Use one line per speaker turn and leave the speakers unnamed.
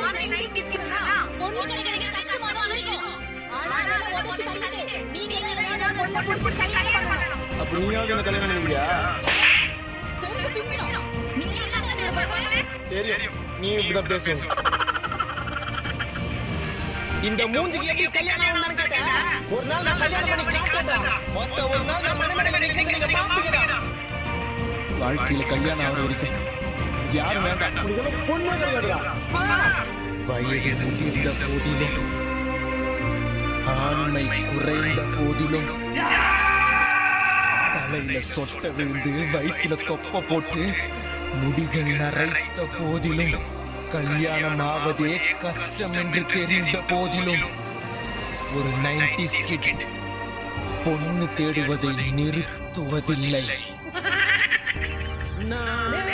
மாதிரி 90s kids எல்லாம் பொண்ணு கிடைக்கிறதுக்கு கஷ்டமா தான் இருக்கும். ஆனா உடைச்சு தள்ளிட்டு நீங்க ஏதாவது பொண்ணு புடிச்சு கல்யாணம் பண்ணணும்.
அப்ப நீயாவது என்ன கல்யாணம் பண்ணிக்கிறியா?
செருப்பு பிஞ்சிரும். நீங்க என்ன சொல்றீங்க?
தெரியும். நீ இப்படிதான் பேசுவ. இந்த மூஞ்சிக்கு எப்படி கல்யாணம் ஆகும்னு கேட்டா ஒரு நாள் நான் கல்யாணம் பண்ணி காட்டறேன். மொத்த ஒரு நாள் நான் மனமேல நிக்கிறீங்க பாப்பீங்க. வாழ்க்கையில கல்யாணம் ஆகுற வரைக்கும் யாரும் வேண்டாம். உங்களுக்கு பொண்ணு கிடையாதுடா. வயது முதிர்ந்த போதிலும் ஆண்மை குறைந்த போதிலும் தலையில சொட்ட விழுந்து வயிற்றுல தொப்ப போட்டு முடிகள் நரைத்த போதிலும் கல்யாணம் ஆவதே கஷ்டம் என்று தெரிந்த போதிலும் ஒரு 90s கிட் பொண்ணு தேடுவதை நிறுத்துவதில்லை. நானே